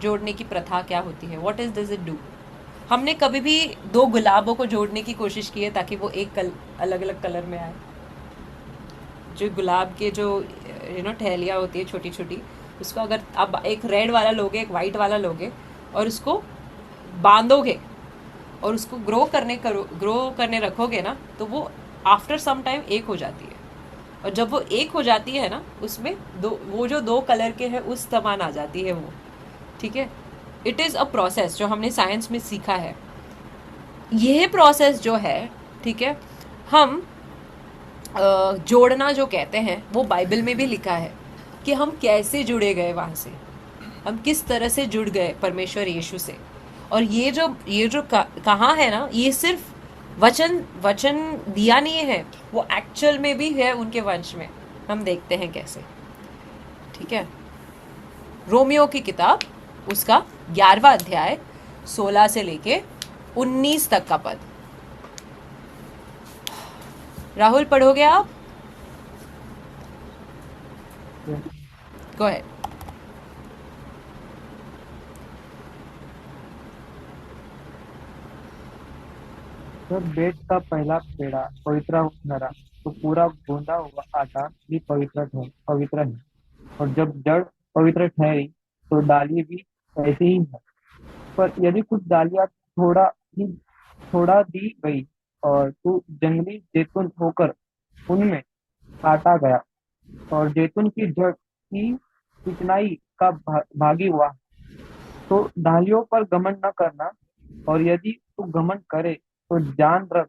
जोड़ने की प्रथा क्या होती है what is does it do हमने कभी भी दो गुलाबों को जोड़ने की कोशिश की है ताकि वो एक अलग अलग कलर में आए जो गुलाब के जो टहलियाँ होती है छोटी छोटी उसको अगर आप एक रेड वाला लोगे एक वाइट वाला लोगे और उसको बांधोगे और उसको ग्रो करने रखोगे ना तो वो आफ्टर सम टाइम एक हो जाती है और जब वो एक हो जाती है ना उसमें वो जो दो कलर के हैं उस समान आ जाती है वो ठीक है इट इज़ अ प्रोसेस जो हमने साइंस में सीखा है यह प्रोसेस जो है ठीक है हम जोड़ना जो कहते हैं वो बाइबल में भी लिखा है कि हम कैसे जुड़े गए वहाँ से हम किस तरह से जुड़ गए परमेश्वर यीशु से और ये जो कहाँ है ना ये सिर्फ वचन दिया नहीं है वो एक्चुअल में भी है उनके वंश में हम देखते हैं कैसे ठीक है रोमियो की किताब उसका 11वां अध्याय 16 से लेके 19 तक का पद राहुल पढ़ोगे आप गो अहेड जब बेट का पहला पेड़ा पवित्र ठहरा तो पूरा गूंदा हुआ आटा भी पवित्र है और जब जड़ पवित्र ठहरी तो डाली भी ऐसी ही है पर यदि कुछ डालियां थोड़ा दी गई और तू जंगली जैतून होकर उनमें काटा गया और जैतून की जड़ की चिकनाई का भागी हुआ तो डालियों पर घमंड न करना और यदि तू घमंड करे तो जान रख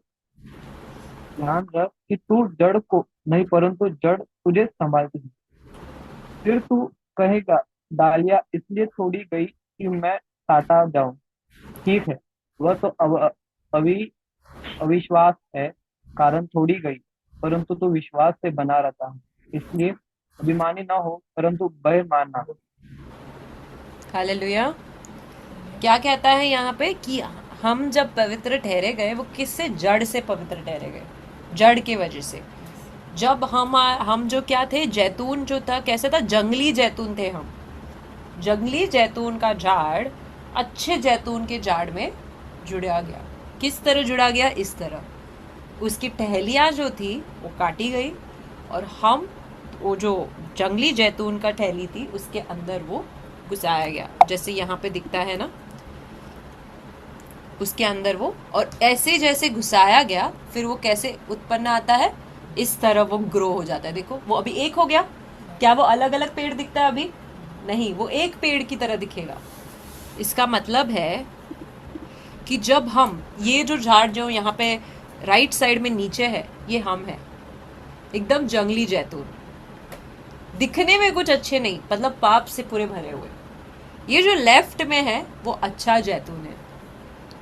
कि तू जड़ को नहीं परंतु जड़ तुझे संभालती है फिर तू कहेगा डालियां इसलिए छोड़ी गई कि मैं काटा जाऊं ठीक है वह तो अविश्वास है कारण छोड़ी गई परंतु तू विश्वास से बना रहता है इसलिए अभिमानी न हो परंतु भय मानना हालेलुया क्या कहता है यहाँ पे कि हम जब पवित्र ठहरे गए वो किससे जड़ से पवित्र ठहरे गए जड़ के वजह से जब हम जो क्या थे जैतून जो था कैसे था जंगली जैतून थे हम जंगली जैतून का झाड़ अच्छे जैतून के झाड़ में जुड़ा गया किस तरह जुड़ा गया इस तरह उसकी टहलियाँ जो थी वो काटी गई और हम वो जो जंगली जैतून का टहली थी उसके अंदर वो घुसाया गया जैसे यहाँ पे दिखता है ना उसके अंदर वो और ऐसे जैसे घुसाया गया फिर वो कैसे उत्पन्न आता है इस तरह वो ग्रो हो जाता है देखो वो अभी एक हो गया क्या वो अलग अलग पेड़ दिखता है अभी नहीं वो एक पेड़ की तरह दिखेगा इसका मतलब है कि जब हम ये जो झाड़ जो यहाँ पे राइट साइड में नीचे है ये हम है एकदम जंगली जैतून, दिखने में कुछ अच्छे नहीं, मतलब पाप से पूरे भरे हुए। ये जो लेफ्ट में है वो अच्छा जैतून है,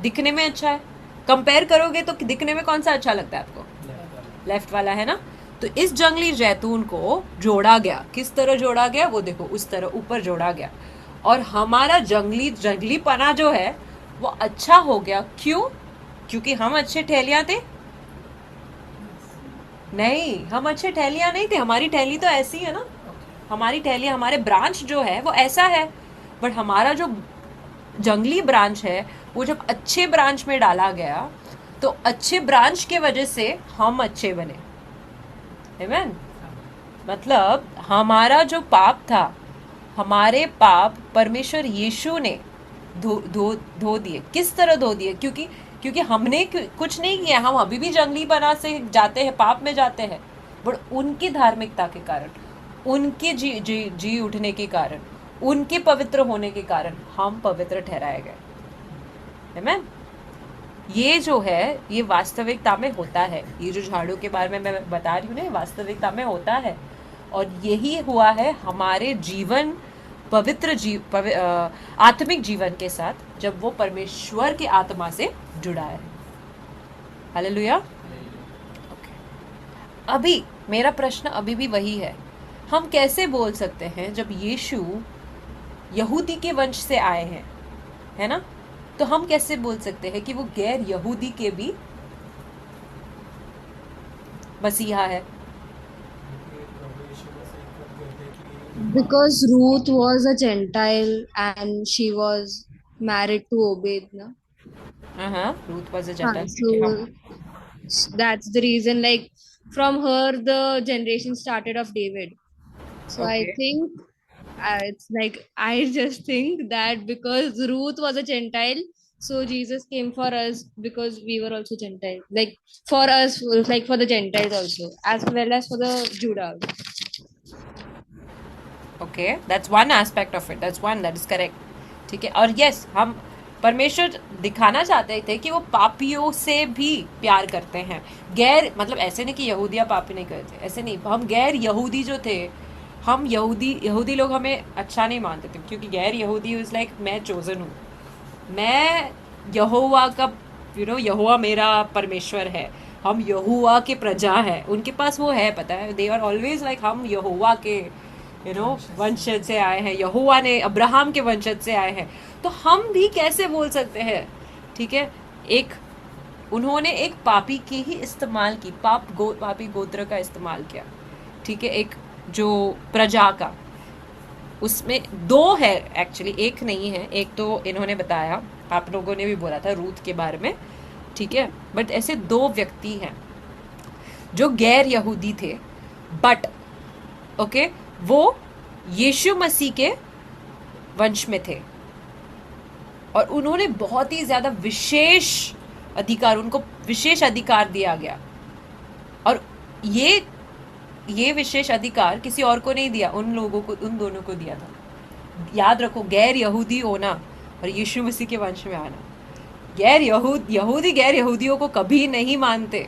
दिखने में अच्छा है। कंपेयर करोगे तो दिखने में कौन सा अच्छा लगता है आपको? लेफ्ट वाला है ना। तो इस जंगली जैतून को जोड़ा गया, किस तरह जोड़ा गया वो देखो, उस तरह ऊपर जोड़ा गया, और हमारा जंगलीपना जो है वो अच्छा हो गया। क्यों? क्योंकि हम अच्छे टहलियां थे? नहीं, हम अच्छे टहलियां नहीं थे। हमारी टहली तो ऐसी है ना, हमारी टहली, हमारे ब्रांच जो है वो ऐसा है, बट हमारा जो जंगली ब्रांच है वो जब अच्छे ब्रांच में डाला गया तो अच्छे ब्रांच के वजह से हम अच्छे बने। आमीन। मतलब हमारा जो पाप था, हमारे पाप परमेश्वर यीशु ने धो दिए। किस तरह धो दिए? क्योंकि हमने कुछ नहीं किया, हम अभी भी जंगलीपना से जाते हैं, पाप में जाते हैं, बट उनकी धार्मिकता के कारण, उनके जी उठने के कारण, उनके पवित्र होने के कारण हम पवित्र ठहराए गए। आमीन। ये जो है ये वास्तविकता में होता है। ये जो झाड़ू के बारे में मैं बता रही हूँ ना, वास्तविकता में होता है, और यही हुआ है हमारे जीवन, आत्मिक जीवन के साथ, जब वो परमेश्वर की आत्मा से जुड़ा है। हालेलुया। ओके, अभी मेरा प्रश्न अभी भी वही है, हम कैसे बोल सकते हैं जब यीशु यहूदी के वंश से आए हैं, है ना, तो हम कैसे बोल सकते हैं कि वो गैर यहूदी के भी मसीहा है? Because Ruth was a Gentile and she was married to Obed, na? Ruth was a Huh, Gentile. so that's the reason, like, from her the generation started of David. So I Okay. think it's like, I just think that because Ruth was a Gentile, so Jesus came for us because we were also Gentile. Like, for us, like for the Gentiles also, as well as for the Judah. Okay, that's one aspect of it. That's one, that is correct. ठीक है, और yes, हम परमेश्वर दिखाना चाहते थे कि वो पापियों से भी प्यार करते हैं। गैर, मतलब ऐसे नहीं कि यहूदिया पापी नहीं करते, ऐसे नहीं। हम गैर यहूदी जो थे, हम यहूदी लोग हमें अच्छा नहीं मानते थे, क्योंकि गैर यहूदी इज लाइक मैं चोजन हूँ, मैं यहोवा का, यहोवा मेरा परमेश्वर है, हम यहोवा के प्रजा है। उनके पास वो है, पता है, दे आर ऑलवेज लाइक हम यहोवा के वंशज से आए हैं, यहोवा ने अब्राहम के वंशज से आए हैं। तो हम भी कैसे बोल सकते हैं? ठीक है, उन्होंने एक पापी की ही इस्तेमाल की, पापी गोत्र का इस्तेमाल किया। ठीक है, एक जो प्रजा का, उसमें दो है एक्चुअली, एक नहीं है। एक तो इन्होंने बताया, आप लोगों ने भी बोला था रूथ के बारे में, ठीक है, बट ऐसे दो व्यक्ति हैं जो गैर यहूदी थे, बट ओके, वो यीशु मसीह के वंश में थे, और उन्होंने बहुत ही ज्यादा विशेष अधिकार, उनको विशेष अधिकार दिया गया, और ये विशेष अधिकार किसी और को नहीं दिया, उन दोनों को दिया था। याद रखो, गैर यहूदी होना और यीशु मसीह के वंश में आना। यहूदी गैर यहूदियों को कभी नहीं मानते,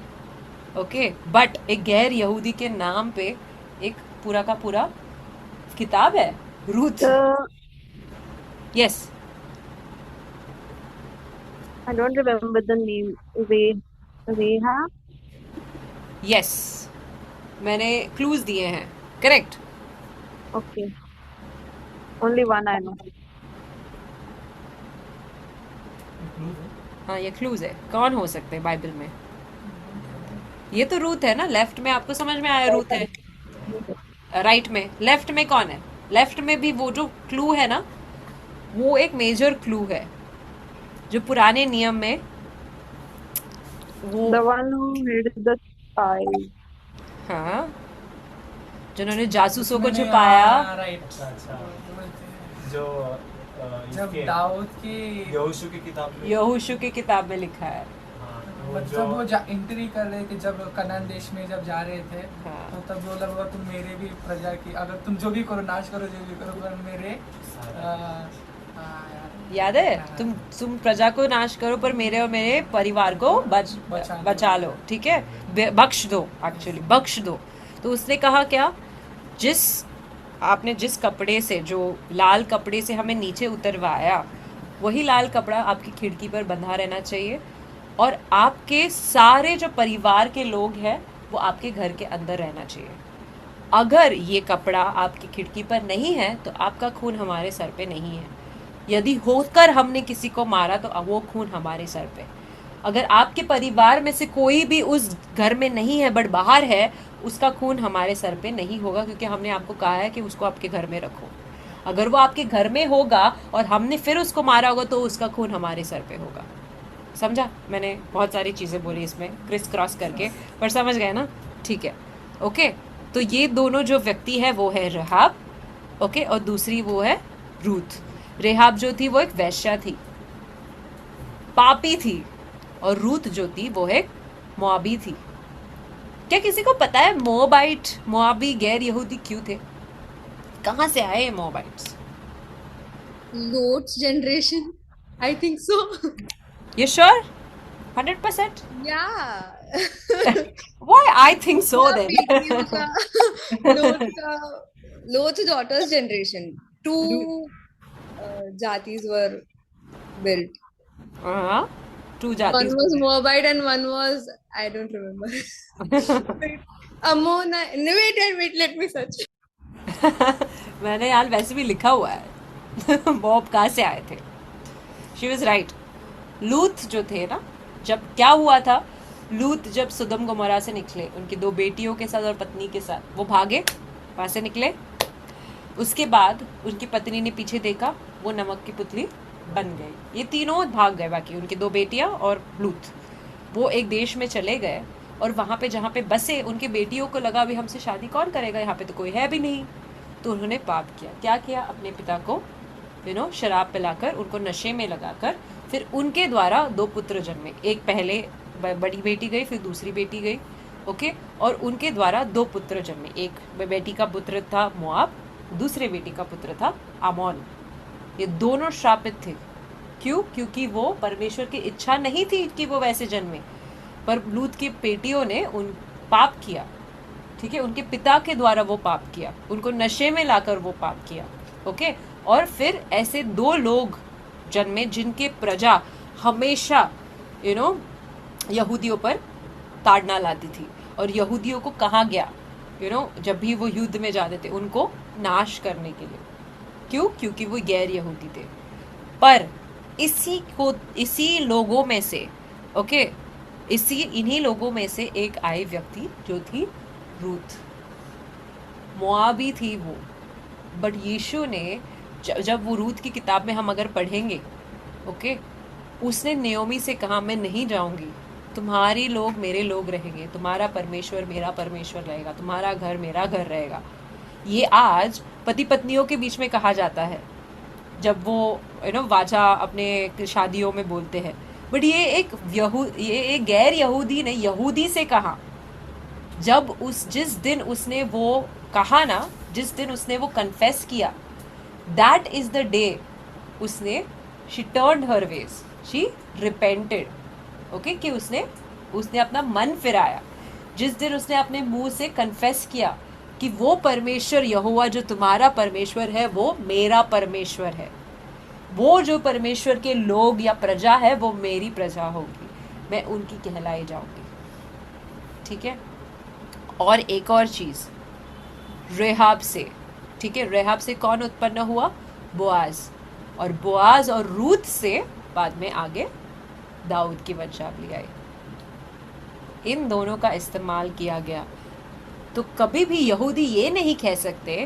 ओके, बट एक गैर यहूदी के नाम पे एक पूरा का पूरा किताब है, Ruth. Yes, I don't remember the name. Rahab? Yes, मैंने क्लूज दिए हैं, correct. Okay. Only one I know. हाँ, ये क्लूज है। कौन हो सकते हैं बाइबल में? ये तो रूथ है ना, लेफ्ट में, आपको समझ में आया रूथ है, राइट में। लेफ्ट में कौन है? लेफ्ट में भी वो जो क्लू है ना, वो एक मेजर क्लू है जो पुराने नियम में वो, The one who hid the spy. हाँ, जिन्होंने जासूसों को छुपाया। राइट, अच्छा, बोलते हैं जो जब इसके दाऊद के यहोशू की किताब में, यहोशू की किताब में लिखा है। हाँ, वो मतलब वो जो एंट्री कर रहे थे, जब कनान देश में जब जा रहे थे, हाँ। तो तब बोला हुआ, तुम मेरे भी प्रजा की, अगर तुम जो भी करो, नाश करो, जो भी करो, पर मेरे याद है, तुम प्रजा को नाश करो पर मेरे और मेरे परिवार को बचा लो, ठीक है, बख्श दो, एक्चुअली बख्श दो। तो उसने कहा क्या, आपने जिस कपड़े से, जो लाल कपड़े से हमें नीचे उतरवाया, वही लाल कपड़ा आपकी खिड़की पर बंधा रहना चाहिए, और आपके सारे जो परिवार के लोग हैं वो आपके घर के अंदर रहना चाहिए। अगर ये कपड़ा आपकी खिड़की पर नहीं है तो आपका खून हमारे सर पे नहीं है। यदि होकर हमने किसी को मारा तो वो खून हमारे सर पे। अगर आपके परिवार में से कोई भी उस घर में नहीं है बट बाहर है, उसका खून हमारे सर पे नहीं होगा, क्योंकि हमने आपको कहा है कि उसको आपके घर में रखो। अगर वो आपके घर में होगा और हमने फिर उसको मारा होगा तो उसका खून हमारे सर पे होगा। समझा? मैंने बहुत सारी चीज़ें बोली इसमें क्रिस क्रॉस करके, पर समझ गए ना? ठीक है, ओके। तो ये दोनों जो व्यक्ति है वो है रेहाब, ओके, और दूसरी वो है रूथ। रेहाब जो थी वो एक वैश्या थी, पापी थी, और रूथ जो थी वो एक मोआबी थी। क्या किसी को पता है मोआबी गैर यहूदी क्यों थे? कहाँ से आए मोआबाइट्स? Lot's generation, I think so. You sure? 100%? Yeah. Why I think so पूरा then? बेटियों का Lot's daughter's generation. Two jatis were built. Two One जाति was Moabite and one was, I don't remember. Wait, Ammon. Wait, let me search. मैंने यार वैसे भी लिखा हुआ है बॉब कहाँ से आए थे। She was right. लूथ जो थे ना, जब क्या हुआ था, लूथ जब सुदम गोमोरा से निकले उनकी 2 बेटियों के साथ और पत्नी के साथ, वो भागे, वहाँ से निकले। उसके बाद उनकी पत्नी ने पीछे देखा, वो नमक की पुतली बन गई। ये तीनों भाग गए, बाकी उनकी 2 बेटियां और लूथ, वो एक देश में चले गए, और वहाँ पे जहाँ पे बसे उनकी बेटियों को लगा अभी हमसे शादी कौन करेगा, यहाँ पे तो कोई है भी नहीं। तो उन्होंने पाप किया। क्या किया? अपने पिता को शराब पिलाकर, उनको नशे में लगाकर, फिर उनके द्वारा 2 पुत्र जन्मे। एक पहले बड़ी बेटी गई, फिर दूसरी बेटी गई, ओके, और उनके द्वारा 2 पुत्र जन्मे। एक बेटी का पुत्र था मोआब, दूसरे बेटी का पुत्र था आमोन। ये दोनों श्रापित थे। क्यों? क्योंकि वो परमेश्वर की इच्छा नहीं थी कि वो वैसे जन्मे, पर लूत की बेटियों ने उन पाप किया, ठीक है, उनके पिता के द्वारा वो पाप किया, उनको नशे में लाकर वो पाप किया, ओके। और फिर ऐसे 2 लोग जन्मे जिनके प्रजा हमेशा यहूदियों पर ताड़ना लाती थी, और यहूदियों को कहा गया जब भी वो युद्ध में जाते थे उनको नाश करने के लिए। क्यों? क्योंकि वो गैर यहूदी थे। पर इसी लोगों में से, ओके, इन्हीं लोगों में से एक आई व्यक्ति जो थी रूथ। मोआबी थी वो, बट यीशु ने जब वो रूथ की किताब में हम अगर पढ़ेंगे, ओके, उसने नेओमी से कहा मैं नहीं जाऊंगी, तुम्हारी लोग मेरे लोग रहेंगे, तुम्हारा परमेश्वर मेरा परमेश्वर रहेगा, तुम्हारा घर मेरा घर रहेगा। ये आज पति पत्नियों के बीच में कहा जाता है जब वो वाचा अपने शादियों में बोलते हैं, बट ये एक गैर यहूदी ने यहूदी से कहा। जब जिस दिन उसने वो कहा ना, जिस दिन उसने वो कन्फेस किया, दैट इज द डे उसने she turned her veg, she repented, okay, कि उसने अपना मन फिराया। जिस दिन उसने अपने मुंह से कन्फेस किया कि वो परमेश्वर यहोवा जो तुम्हारा परमेश्वर है वो मेरा परमेश्वर है, वो जो परमेश्वर के लोग या प्रजा है वो मेरी प्रजा होगी, मैं उनकी कहलाई जाऊंगी, ठीक है। और एक और चीज, रेहाब से, ठीक है, रेहाब से कौन उत्पन्न हुआ? बोआज, और बोआज और रूथ से बाद में आगे दाऊद की वंशावली आई। इन दोनों का इस्तेमाल किया गया। तो कभी भी यहूदी ये नहीं कह सकते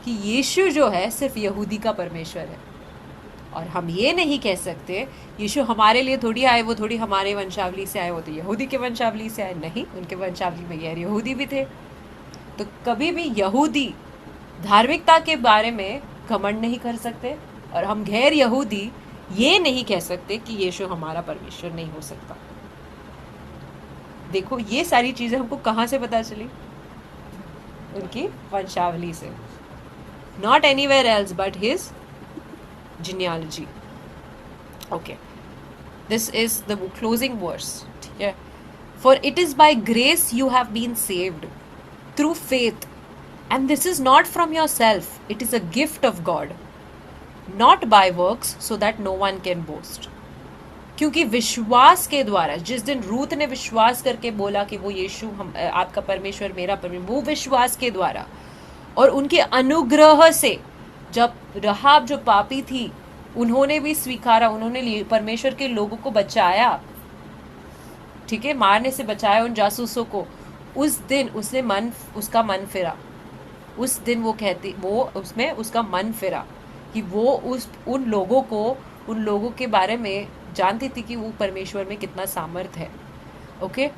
कि यीशु जो है सिर्फ यहूदी का परमेश्वर है, और हम ये नहीं कह सकते यीशु हमारे लिए थोड़ी आए, वो थोड़ी हमारे वंशावली से आए, वो तो यहूदी के वंशावली से आए। नहीं, उनके वंशावली में गैर यहूदी भी थे। तो कभी भी यहूदी धार्मिकता के बारे में घमंड नहीं कर सकते, और हम गैर यहूदी ये नहीं कह सकते कि यीशु हमारा परमेश्वर नहीं हो सकता। देखो ये सारी चीजें हमको कहाँ से पता चली? उनकी वंशावली से। Not anywhere else but his genealogy. Okay, this is the closing verse, ठीक है। For it is by grace you have been saved through faith. And this is not from yourself, it is a gift of God, not by works, so that no one can boast. क्योंकि विश्वास के द्वारा, जिस दिन रूत ने विश्वास करके बोला कि वो यीशु आपका परमेश्वर मेरा परमेश्वर, वो विश्वास के द्वारा और उनके अनुग्रह से, जब रहाब जो पापी थी उन्होंने भी स्वीकारा, उन्होंने परमेश्वर के लोगों को बचाया, ठीक है, मारने से बचाया उन जासूसों को, उस दिन उसका मन फिरा। उस दिन वो कहती, वो उसमें उसका मन फिरा कि वो उन लोगों के बारे में जानती थी कि वो परमेश्वर में कितना सामर्थ्य है। ओके,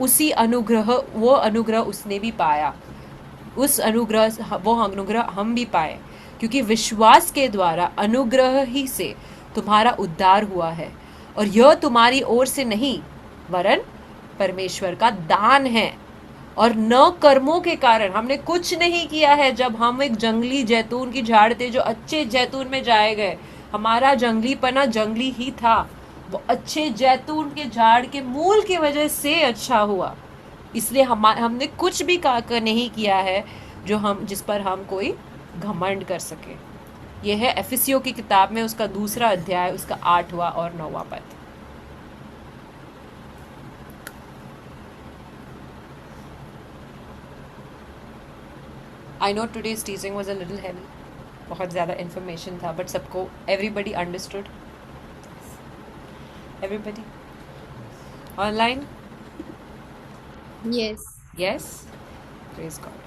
उसी अनुग्रह, वो अनुग्रह उसने भी पाया, वो अनुग्रह हम भी पाए, क्योंकि विश्वास के द्वारा अनुग्रह ही से तुम्हारा उद्धार हुआ है, और यह तुम्हारी ओर से नहीं वरन परमेश्वर का दान है, और न कर्मों के कारण। हमने कुछ नहीं किया है। जब हम एक जंगली जैतून की झाड़ थे जो अच्छे जैतून में जाए गए, हमारा जंगलीपना जंगली ही था, वो अच्छे जैतून के झाड़ के मूल की वजह से अच्छा हुआ। इसलिए हमने कुछ भी नहीं किया है जिस पर हम कोई घमंड कर सके। यह है एफिसियों की किताब में उसका 2 अध्याय, उसका 8वां और 9वां पद। I know today's teaching was a little heavy, बहुत ज़्यादा information था, but सबको, everybody understood? Everybody? Online? Yes. Yes? Praise God.